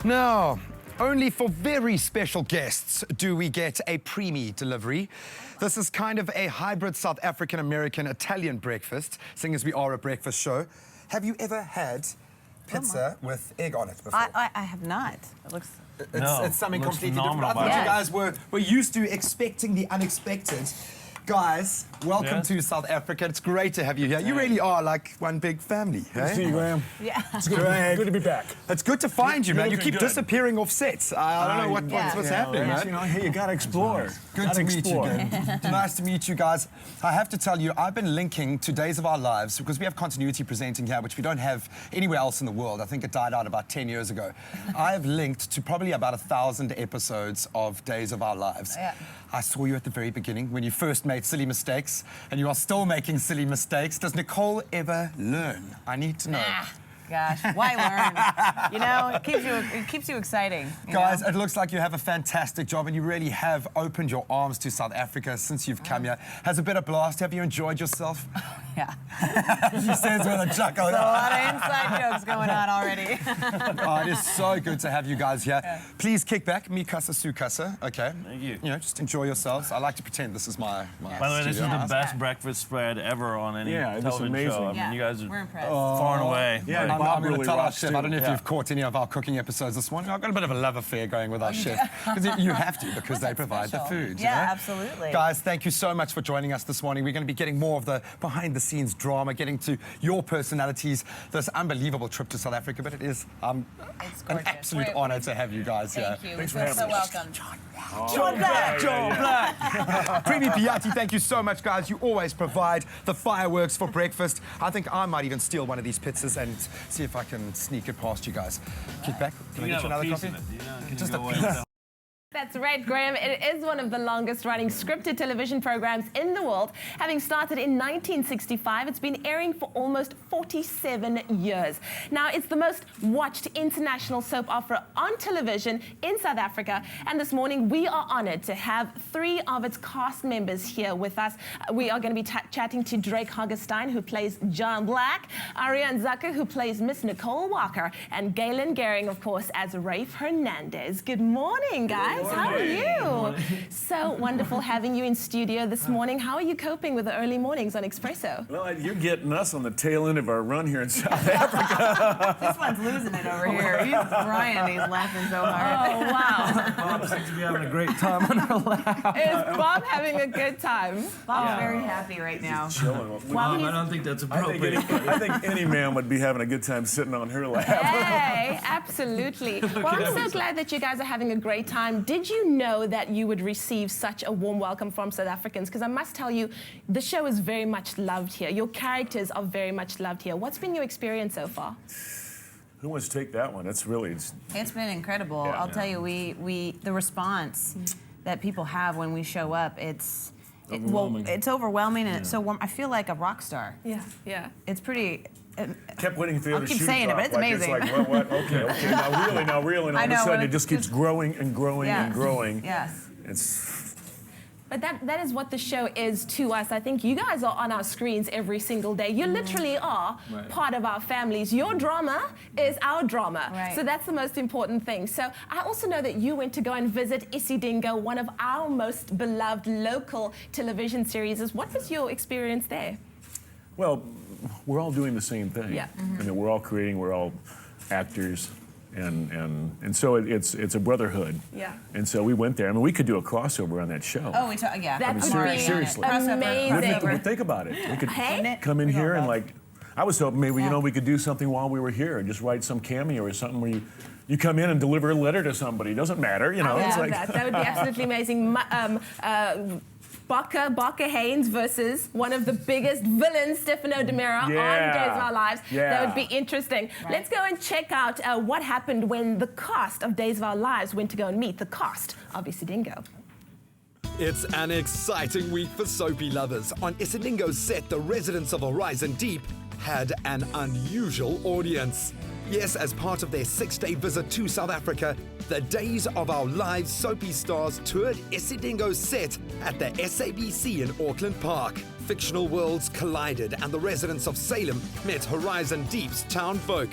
Now, only for very special guests do we get a preemie delivery. This is kind of a hybrid South African-American Italian breakfast, seeing as we are a breakfast show. Have you ever had pizza with egg on it before? I have not. It looks... It's something completely different. I phenomenal, thought you yes. guys were used to expecting the unexpected. Guys, welcome to South Africa. It's great to have you here. You really are like one big family. Good to see you, Graham. Yeah. It's good to be back. It's good to find you, man. You keep good. disappearing off sets. I don't know what's happening, man. You know, hey, you gotta explore. Good to meet you again. Nice to meet you guys. I have to tell you, I've been linking to Days of Our Lives because we have continuity presenting here, which we don't have anywhere else in the world. I think it died out about 10 years ago. I have linked to probably about 1,000 episodes of Days of Our Lives. Yeah. I saw you at the very beginning when you first made silly mistakes, and you are still making silly mistakes. Does Nicole ever learn? I need to know. Gosh, why learn? You know, it keeps you exciting. Guys, it looks like you have a fantastic job and you really have opened your arms to South Africa since you've come here. Has it been a blast? Have you enjoyed yourself? Yeah. She says with a chuckle. There's a lot of inside jokes going on already. Oh, it is so good to have you guys here. Yeah. Please kick back. Mi casa, su casa. Okay. Thank you. You know, just enjoy yourselves. I like to pretend this is my By the way, this is studio. the best breakfast spread ever on any it's television amazing. show. I mean, Yeah, you guys we're are impressed. far and away. Yeah, Like, Bob I'm going to really tell our rocks, chef. too. I don't know if Yeah. you've caught any of our cooking episodes this morning. I've got a bit of a love affair going with our chef. Because you have to, because they provide special. the food. Yeah, you know? absolutely. Guys, thank you so much for joining us this morning. We're going to be getting more of the behind-the-scenes drama, getting to your personalities, this unbelievable trip to South Africa. But it is It's an gorgeous. absolute honor to have you guys here. Thank you. Thanks We for feel having so us. welcome. John Black! John Black! Premi Piatti, thank you so much, guys. You always provide the fireworks for breakfast. I think I might even steal one of these pizzas and see if I can sneak it past you guys. Kick back. Can I get you another coffee? Just a piece. That's right, Graham. It is one of the longest-running scripted television programs in the world. Having started in 1965, it's been airing for almost 47 years. Now, it's the most watched international soap opera on television in South Africa. And this morning, we are honored to have 3 of its cast members here with us. We are going to be chatting to Drake Hogestyn, who plays John Black, Arianne Zucker, who plays Miss Nicole Walker, and Galen Gering, of course, as Rafe Hernandez. Good morning, guys. How are you? So wonderful having you in studio this morning. How are you coping with the early mornings on Expresso? Well, you're getting us on the tail end of our run here in South Africa. This one's losing it over here. He's crying. He's laughing so hard. Oh, wow. Bob seems to be having a great time on her lap. Is Bob having a good time? Bob's very happy right now. Chilling. Mom, I don't think that's I think, appropriate. I think any man would be having a good time sitting on her lap. Hey, absolutely. Well, I'm so glad that you guys are having a great time. Did you know that you would receive such a warm welcome from South Africans? Because I must tell you, the show is very much loved here. Your characters are very much loved here. What's been your experience so far? Who wants to take that one? It's really... It's been incredible. Yeah. I'll tell you, the response that people have when we show up, it's Overwhelming. it's overwhelming and it's so warm. I feel like a rock star. Yeah, yeah. It's pretty. kept waiting for the other I'll keep shoe saying it, drop. but it's like, amazing. It's like, what? Okay. Now really. And all I of a know, sudden, well, it just keeps growing and growing and growing. Yes. It's... But that is what the show is to us. I think you guys are on our screens every single day. You literally are part of our families. Your drama is our drama. Right. So that's the most important thing. So I also know that you went to go and visit Isidingo, one of our most beloved local television series. What was your experience there? Well, we're all doing the same thing. Yeah. I mean, we're all creating, we're all actors, and so it's a brotherhood. Yeah. And so we went there. I mean, we could do a crossover on that show. Oh, yeah. That would ser- be seriously. amazing. Wouldn't it? Think about it. We could Hey? come in here and like, I was hoping maybe we could do something while we were here and just write some cameo or something where you come in and deliver a letter to somebody. It doesn't matter, you know. I It's love like that would be absolutely amazing. Barker Haynes versus one of the biggest villains, Stefano Demira, on Days of Our Lives. That would be interesting. Right. Let's go and check out what happened when the cast of Days of Our Lives went to go and meet the cast of Isidingo. It's an exciting week for soapy lovers. On Isidingo's set, the residents of Horizon Deep had an unusual audience. Yes, as part of their 6-day visit to South Africa, the Days of Our Lives soapy stars toured Isidingo's set at the SABC in Auckland Park. Fictional worlds collided and the residents of Salem met Horizon Deep's town folk.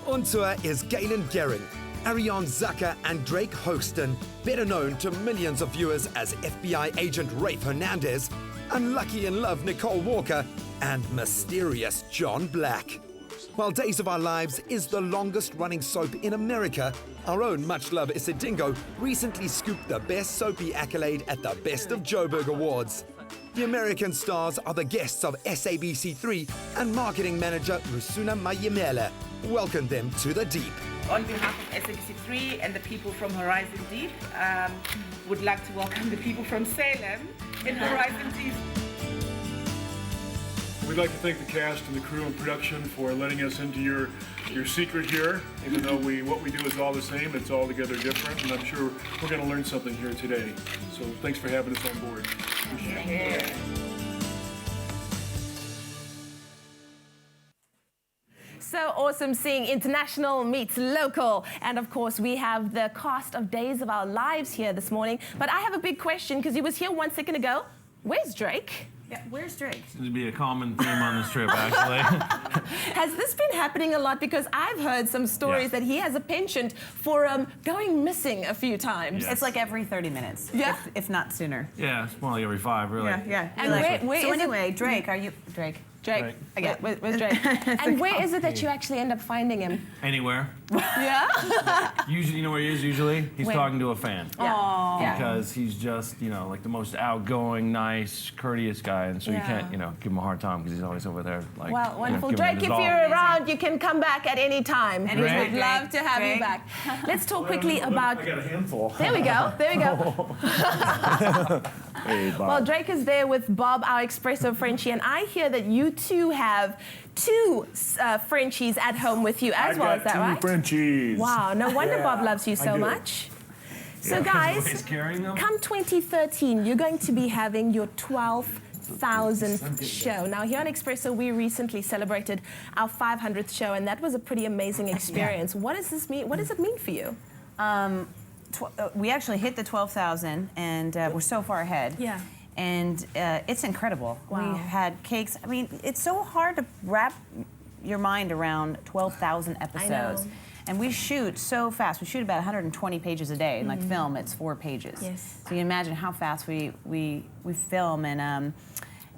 On tour is Galen Gering, Arianne, Zucker and Drake Hogestyn, better known to millions of viewers as FBI agent Rafe Hernandez, Unlucky in Love Nicole Walker, and mysterious John Black. While Days of Our Lives is the longest-running soap in America, our own much-loved Isidingo recently scooped the Best Soapy accolade at the Best of Joburg Awards. The American stars are the guests of SABC3, and marketing manager Rusuna Mayimele welcomed them to the deep. On behalf of SABC3 and the people from Horizon Deep, would like to welcome the people from Salem in Horizon Deep. We'd like to thank the cast and the crew and production for letting us into your secret here. Even though what we do is all the same, it's all together different, and I'm sure we're going to learn something here today. So thanks for having us on board. Appreciate it. So awesome seeing international meets local. And of course, we have the cast of Days of Our Lives here this morning. But I have a big question, because he was here 1 second ago. Where's Drake? Yeah, where's Drake? Seems to be a common theme on this trip, actually. Has this been happening a lot? Because I've heard some stories that he has a penchant for going missing a few times. Yeah. It's like every 30 minutes, Yeah. if not sooner. Yeah, it's more like every 5, really. Yeah. And where So is it- anyway, Drake, are you Drake. Drake. Okay, where's Drake? And where is it that you actually end up finding him? Anywhere. Yeah? Usually, you know where he is usually? He's Where? talking to a fan. Yeah. Because he's just, like the most outgoing, nice, courteous guy, and so you can't, give him a hard time because he's always over there, like. Well, wonderful. giving it Drake, his if all. you're around, you can come back at any time. We Drake. would love to have you back. Let's talk quickly about... I got a handful. There we go. Hey, Bob. Well, Drake is there with Bob, our Expresso Frenchie, and I hear that you two have 2 Frenchies at home with you as well. Is that I got 2 right? Frenchies. Wow, no wonder Yeah, Bob loves you I so do. much. So He's guys, carrying them? come 2013, you're going to be having your 12,000th show. Now, here on Expresso, we recently celebrated our 500th show, and that was a pretty amazing experience. What does this mean? What does it mean for you? we actually hit the 12,000, and we're so far ahead. Yeah. And it's incredible. Wow. We had cakes. I mean, it's so hard to wrap your mind around 12,000 episodes. know. And we shoot so fast. We shoot about 120 pages a day. And like film, it's 4 pages. Yes. So you can imagine how fast we film. And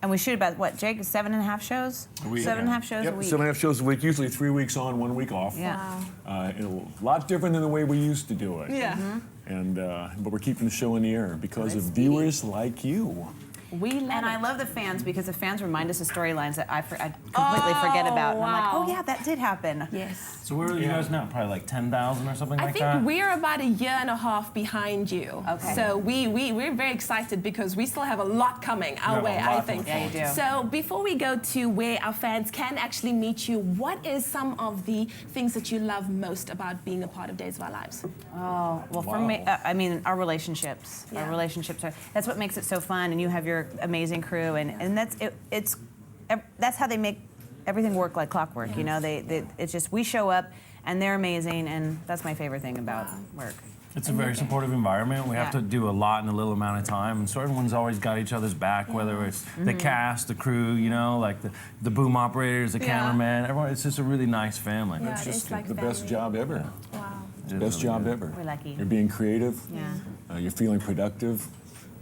we shoot about, what, Jake, 7.5 shows? A week. 7.5 shows Yep, a week. 7.5 shows a week, usually 3 weeks on, 1 week off. Yeah. A lot different than the way we used to do it. Yeah. And but we're keeping the show in the air because of viewers like you. We love And it. I love the fans because the fans remind us of storylines that I completely forget about. And I'm like, wow. oh yeah, that did happen. Yes. So where are you guys now? Probably like 10,000 or something I like think that? we're about 1.5 years behind you. Okay. So we're very excited because we still have a lot coming our have a way, lot I to think. look forward Yeah, you do. So before we go to where our fans can actually meet you, what is some of the things that you love most about being a part of Days of Our Lives? Oh, well, for me, I mean, our relationships. Yeah. Our relationships that's what makes it so fun. And you have your amazing crew, and that's how they make everything work like clockwork. You know, it's just we show up, and they're amazing, and that's my favorite thing about work. It's a very supportive environment. We have Yeah. to do a lot in a little amount of time, and so everyone's always got each other's back, whether it's the cast, the crew, like the boom operators, the cameraman, everyone. It's just a really nice family. Yeah, It's it just is like the best family. job ever. Wow. It is Best really job good. ever. We're lucky. You're being creative. Yeah. You're feeling productive.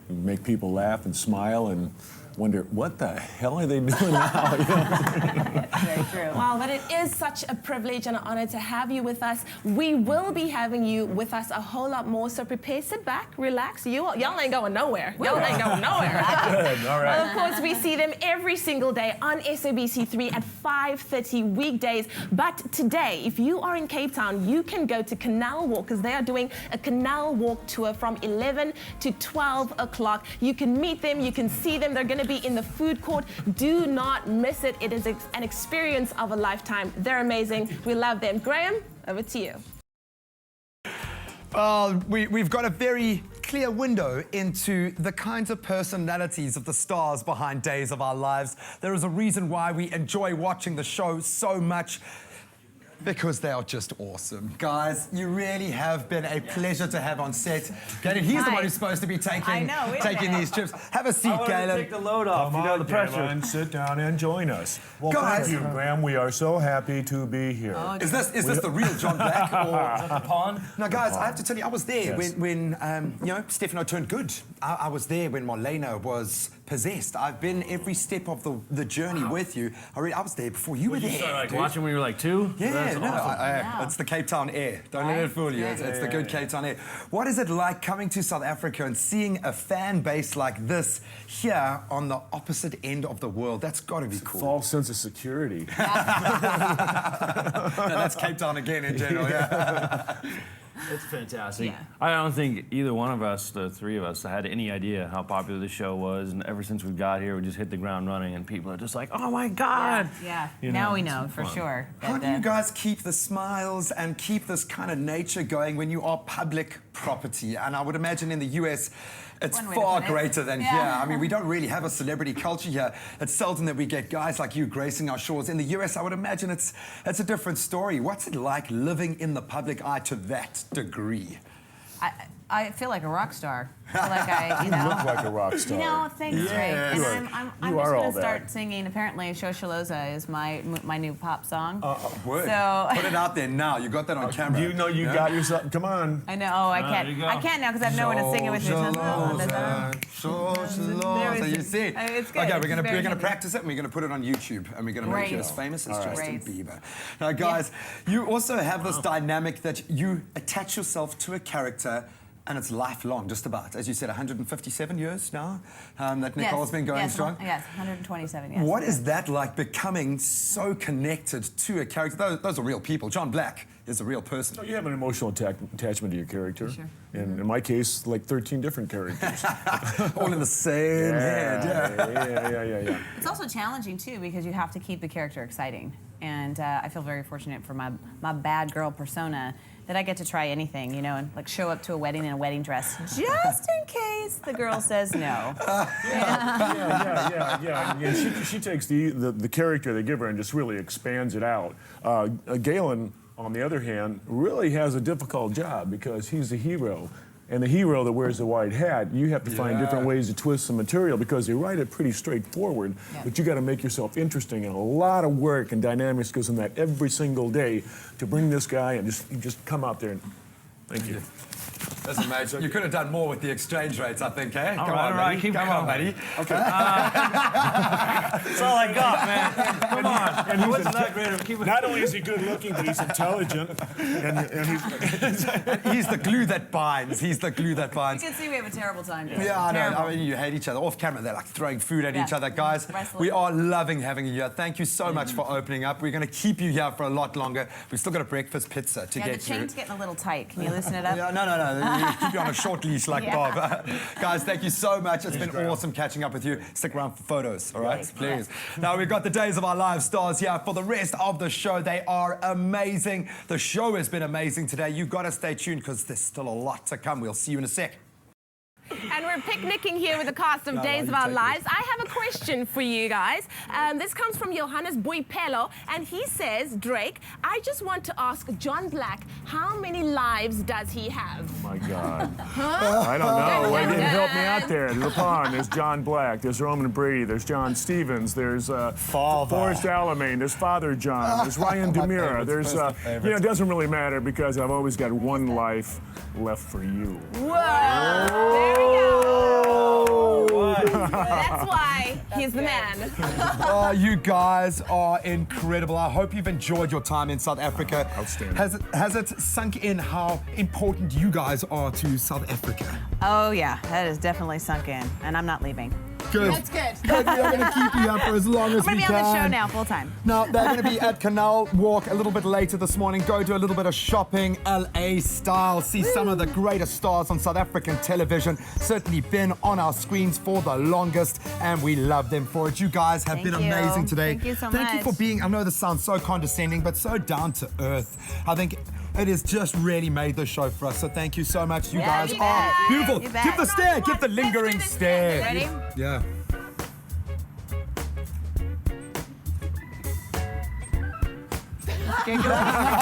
You make people laugh and smile and wonder, what the hell are they doing now? Very true. Wow, but it is such a privilege and an honor to have you with us. We will be having you with us a whole lot more, so prepare, sit back, relax. Y'all ain't going nowhere. Y'all ain't going nowhere. Good, all right. Well, of course, we see them every single day on SABC3 at 5:30 weekdays. But today, if you are in Cape Town, you can go to Canal Walk, because they are doing a Canal Walk tour from 11 to 12 o'clock. You can meet them, you can see them. They're going to be in the food court. Do not miss it. It is an experience of a lifetime. They're amazing. We love them. Graham, over to you. We've got a very clear window into the kinds of personalities of the stars behind Days of Our Lives. There is a reason why we enjoy watching the show so much. Because they are just awesome. Guys, you really have been a pleasure to have on set. Galen, he's the one who's supposed to be taking these trips. Have a seat, Galen. Take the load off, Come you know, on, the pressure. Galen, sit down and join us. Well, Guys. thank you, Graham. We are so happy to be here. Is this the real John Black? Or The pond? No, guys, I have to tell you, I was there Yes. when Stefano turned good. I was there when Marlena was possessed. I've been every step of the journey with you. I was there before you were You there. started like dude. watching when you were like 2? Yeah, That's no, awesome. it's the Cape Town air. Don't let it fool you. It's the good Cape Town air. What is it like coming to South Africa and seeing a fan base like this here on the opposite end of the world? That's got to be cool. False sense of security. No, that's Cape Town again in general. Yeah. It's fantastic. Yeah. I don't think either one of us, the three of us, had any idea how popular the show was. And ever since we got here, we just hit the ground running, and people are just like, "Oh my God!" Yeah. You Now know, we it's know for fun. sure. How do you guys keep the smiles and keep this kind of nature going when you are public property? And I would imagine in the US, it's One way to far put it. greater than Yeah. here. I mean, we don't really have a celebrity culture here. It's seldom that we get guys like you gracing our shores. In the US, I would imagine it's a different story. What's it like living in the public eye to that degree? I feel like a rock star. I feel like I, you know. Look like a rock star. You know, thanks, Ray. And I'm You just are all going to that. start singing. Apparently, Shosholoza is my new pop song. Word. So- Put it out there now. You got that on camera. You know you got yourself. Come on. I know. Oh, I there can't. you go. I can't now because I have no one to sing it with me. Shosholoza, you see. It's good. Okay, It's we're gonna very good. practice it and we're gonna put it on YouTube and we're gonna make you Great. as famous as Justin Great. Bieber. Now, guys, you also have this dynamic that you attach yourself to a character. And it's lifelong, just about. As you said, 157 years now that Nicole's been going strong. Yes, 127, yes. What is that like, becoming so connected to a character? Those are real people. John Black is a real person. You have an emotional attachment to your character. Sure. And in my case, like 13 different characters. All in the same head. Yeah. It's also challenging, too, because you have to keep the character exciting. And I feel very fortunate for my bad girl persona that I get to try anything, you know, and like show up to a wedding in a wedding dress just in case the girl says no. Yeah. She takes the character they give her and just really expands it out. Galen, on the other hand, really has a difficult job because he's the hero. And the hero that wears the white hat, you have to find different ways to twist the material because they write it pretty straightforward, but you got to make yourself interesting, and a lot of work and dynamics goes in that every single day to bring this guy and just come out there and thank you. That's amazing. You could have done more with the exchange rates, I think, eh? Come on, right, buddy. keep Come on, going. buddy. Okay. That's all I got, man. Come on. And he's Wasn't that great? Keep it. Not only is he good looking, but he's intelligent, and he's He's the glue that binds. He's the glue that binds. You can see we have a terrible time. Yeah, I know. Terrible. I mean, you hate each other. Off camera, they're like throwing food at each other. Guys, Wrestling. we are loving having you here. Thank you so much for opening up. We're going to keep you here for a lot longer. We've still got a breakfast pizza to Yeah, get the through. chain's getting a little tight. Can you loosen it up? Yeah, no. We'll keep you on a short leash like Bob. Guys, thank you so much. It's been awesome catching up with you. Stick around for photos, all right? Please. Now, we've got the Days of Our Lives stars here for the rest of the show. They are amazing. The show has been amazing today. You've got to stay tuned because there's still a lot to come. We'll see you in a sec. And we're picnicking here with the cast of Days of Our Lives. I have a question for you guys. This comes from Johannes Boipelo, and he says, Drake, I just want to ask John Black, how many lives does he have? my God. I don't know. Well, you didn't help me out there. There's LePon, there's John Black, there's Roman Brady, there's John Stevens, there's Forrest Alamein, there's Father John, there's Ryan DeMira, there's, it doesn't really matter because I've always got one life left for you. Whoa! There we go. That's why he's the man. Oh, you guys are incredible. I hope you've enjoyed your time in South Africa. Outstanding. Has it sunk in how important you guys are to South Africa? Oh, yeah, that is definitely sunk in, and I'm not leaving. Good. That's good. Good. We're going to keep you up for as long as I'm going we to be can. on the show now, full time. Now, they're going to be at Canal Walk a little bit later this morning. Go do a little bit of shopping, LA style. See some of the greatest stars on South African television. Certainly been on our screens for the longest, and we love them for it. You guys have been Thank you. amazing today. Thank you so Thank you much. for being, I know this sounds so condescending, but so down to earth. I think it has just really made this show for us. So thank you so much. You guys you are bet. beautiful. You bet. Give the stare. Give the lingering stare. Ready? Yeah. ridiculous.